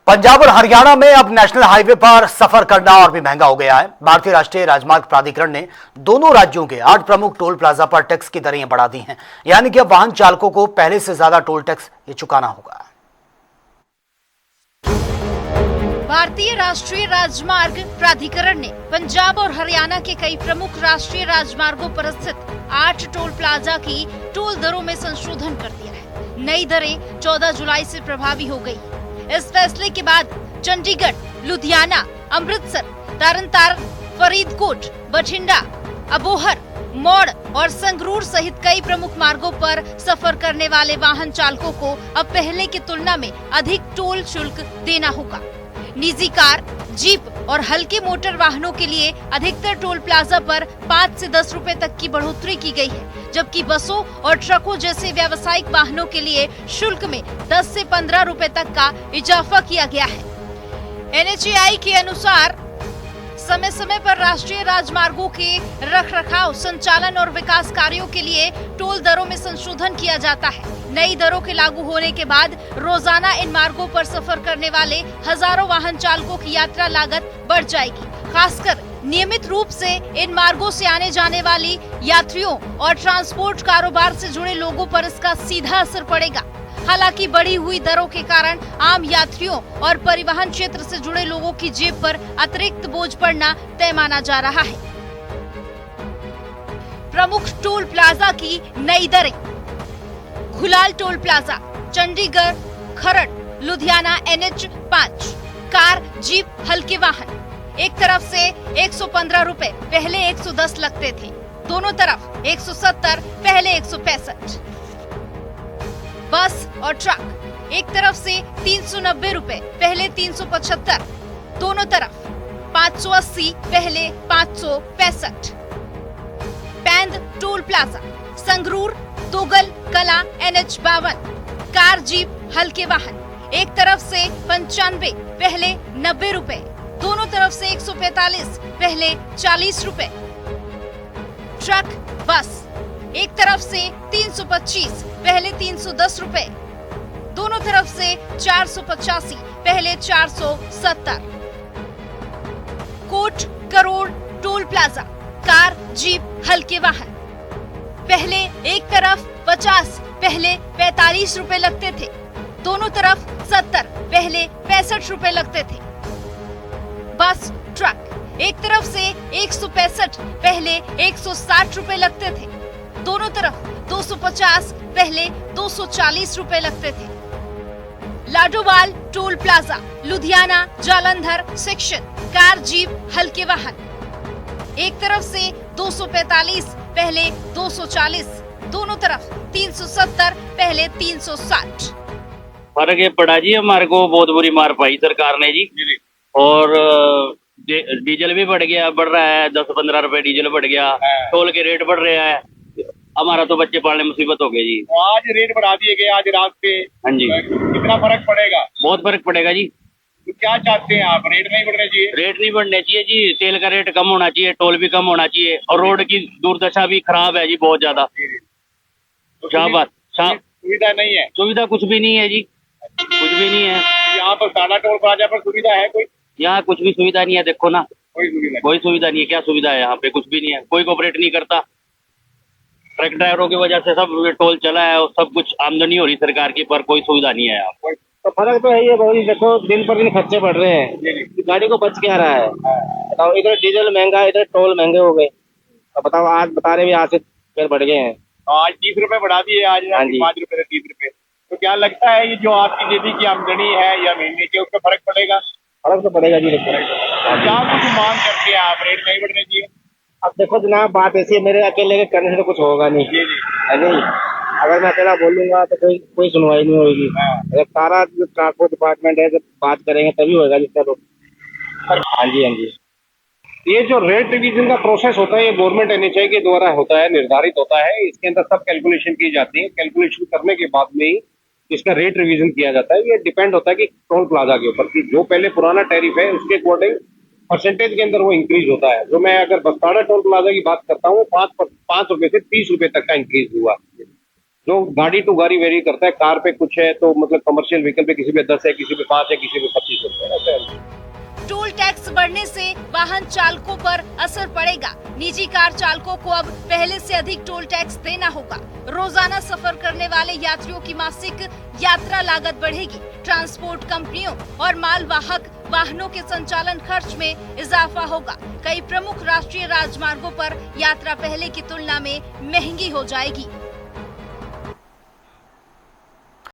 पंजाब और हरियाणा में अब नेशनल हाईवे पर सफर करना और भी महंगा हो गया है। भारतीय राष्ट्रीय राजमार्ग प्राधिकरण ने दोनों राज्यों के 8 प्रमुख टोल प्लाजा पर टैक्स की दरें बढ़ा दी हैं। यानी कि अब वाहन चालकों को पहले से ज्यादा टोल टैक्स ये चुकाना होगा। भारतीय राष्ट्रीय राजमार्ग प्राधिकरण ने पंजाब और हरियाणा के कई प्रमुख राष्ट्रीय राजमार्गों पर स्थित 8 टोल प्लाजा की टोल दरों में संशोधन कर दिया है। नई दरें 14 जुलाई से प्रभावी हो गई। इस फैसले के बाद चंडीगढ़, लुधियाना, अमृतसर, तरनतारन, फरीदकोट, बठिंडा, अबोहर, मौड़ और संगरूर सहित कई प्रमुख मार्गों पर सफर करने वाले वाहन चालकों को अब पहले की तुलना में अधिक टोल शुल्क देना होगा। निजी कार, जीप और हल्के मोटर वाहनों के लिए अधिकतर टोल प्लाजा पर 5 से 10 रुपए तक की बढ़ोतरी की गई है, जबकि बसों और ट्रकों जैसे व्यावसायिक वाहनों के लिए शुल्क में 10 से 15 रुपए तक का इजाफा किया गया है। NHAI के अनुसार समय समय पर राष्ट्रीय राजमार्गों के रखरखाव, संचालन और विकास कार्यों के लिए टोल दरों में संशोधन किया जाता है। नई दरों के लागू होने के बाद रोजाना इन मार्गों पर सफर करने वाले हजारों वाहन चालकों की यात्रा लागत बढ़ जाएगी। खासकर नियमित रूप से इन मार्गों से आने जाने वाली यात्रियों और ट्रांसपोर्ट कारोबार से जुड़े लोगों पर इसका सीधा असर पड़ेगा। हालांकि बढ़ी हुई दरों के कारण आम यात्रियों और परिवहन क्षेत्र से जुड़े लोगों की जेब पर अतिरिक्त बोझ पड़ना तय माना जा रहा है। प्रमुख टोल प्लाजा की नई दरें। घुलाल टोल प्लाजा, चंडीगढ़, खरड़, लुधियाना NH5। कार, जीप, हल्के वाहन एक तरफ से 115 रुपए, पहले 110 लगते थे। दोनों तरफ 170, पहले 165। बस और ट्रक एक तरफ से 390 रुपए, पहले 375। दोनों तरफ 580, पहले 565। पैंद टोल प्लाजा, संगरूर, तोगल कला NH52। कार, जीप, हल्के वाहन एक तरफ से 95, पहले 90 रुपए। दोनों तरफ से 145, पहले 40 रुपए। ट्रक, बस एक तरफ से 325, पहले 310 रुपए। दोनों तरफ से 485, पहले 470। कोट crore toll plaza, car, jeep, हल्के वाहन पहले एक तरफ 50, पहले 45 रुपए लगते थे। दोनों तरफ 70, पहले 65 रुपए लगते थे। बस, ट्रक एक तरफ से 165, पहले 160 रुपए लगते थे। दोनों तरफ 250, पहले 240 रुपए लगते थे। Ladowal toll plaza, Ludhiana, Jalandhar section. Car, jeep, हल्के वाहन एक तरफ से 245, पहले 240। दोनों तरफ 370, पहले 360। फर्क ये पड़ा जी, हमारे को बहुत बुरी मार पाई सरकार ने जी। और डीजल भी बढ़ गया, बढ़ रहा है 10-15 रुपए डीजल बढ़ गया। टोल के रेट बढ़ रहे हैं। हमारा तो बच्चे पालने मुसीबत हो गई जी। तो आज रेट बढ़ा दिए गए आज रात पे। हाँ जी, कितना फर्क पड़ेगा? बहुत फर्क पड़ेगा जी। तो क्या चाहते हैं आप? रेट नहीं बढ़ने चाहिए? रेट नहीं बढ़ने चाहिए जी, तेल का रेट कम होना चाहिए, टोल भी कम होना चाहिए, और रोड की दुर्दशा भी खराब है जी बहुत ज्यादा। तो शाबाश, सुविधा नहीं है? सुविधा कुछ भी नहीं है जी, कुछ भी नहीं है। यहाँ पर टाटा टोल प्लाजा पर सुविधा है कोई? यहाँ कुछ भी सुविधा नहीं है, देखो ना, कोई सुविधा कोई सुविधा नहीं है। क्या सुविधा है यहाँ पे? कुछ भी नहीं है, कोई कोऑपरेट नहीं करता। ट्रक ड्राइवरों की वजह से सब टोल चला है और सब कुछ आमदनी हो रही सरकार की, पर कोई सुविधा नहीं है यहाँ। तो फर्क तो है ये बहुत, देखो दिन पर दिन खर्चे बढ़ रहे हैं, गाड़ी को बच क्या रहा है। बताओ, इधर डीजल महंगा, इधर टोल महंगे हो गए। तो बताओ, आज बता रहे भी आज से फिर बढ़ गए हैं। आज 30 रुपए बढ़ा दिए आज, 5 रुपए से 30 रुपए। तो क्या लगता है ये जो आपकी डेली की आमदनी है या महीने की, उसका फर्क पड़ेगा? फर्क तो पड़ेगा जी। देखो, क्या कुछ मांग करते हैं आप? रेट नहीं बढ़ने चाहिए? अब देखो जनाब, बात ऐसी है, मेरे अकेले के करने से तो कुछ होगा नहीं, है नहीं। अगर मैं अकेला बोलूंगा तो कोई सुनवाई नहीं होगी। अगर सारा जो ट्रांसपोर्ट डिपार्टमेंट है, जब बात करेंगे तभी होगा जिसका तो। हाँ जी, हाँ जी। ये जो रेट रिवीजन का प्रोसेस होता है, ये गवर्नमेंट NHAI के द्वारा होता है, निर्धारित होता है। इसके अंदर सब कैलकुलेशन की जाती है। कैलकुलेशन करने के बाद में ही इसका रेट रिवीजन किया जाता है। ये डिपेंड होता है कि टोल प्लाजा के ऊपर, कि जो पहले पुराना टैरिफ है उसके अकॉर्डिंग परसेंटेज के अंदर वो इंक्रीज होता है। जो मैं अगर बस्ताना टोल प्लाजा की बात करता हूँ, 5 रुपए से 30 रुपए तक का इंक्रीज हुआ। जो गाड़ी टू गाड़ी वेरी करता है, कार पे कुछ है तो मतलब कमर्शियल व्हीकल पे किसी पे 10 है, किसी पे 5 है, किसी पे 25 है। टोल टैक्स बढ़ने से वाहन चालकों पर असर पड़ेगा। निजी कार चालकों को अब पहले से अधिक टोल टैक्स देना होगा। रोजाना सफर करने वाले यात्रियों की मासिक यात्रा लागत बढ़ेगी। ट्रांसपोर्ट कंपनियों और मालवाहक वाहनों के संचालन खर्च में इजाफा होगा। कई प्रमुख राष्ट्रीय राजमार्गों पर यात्रा पहले की तुलना में महंगी हो जाएगी।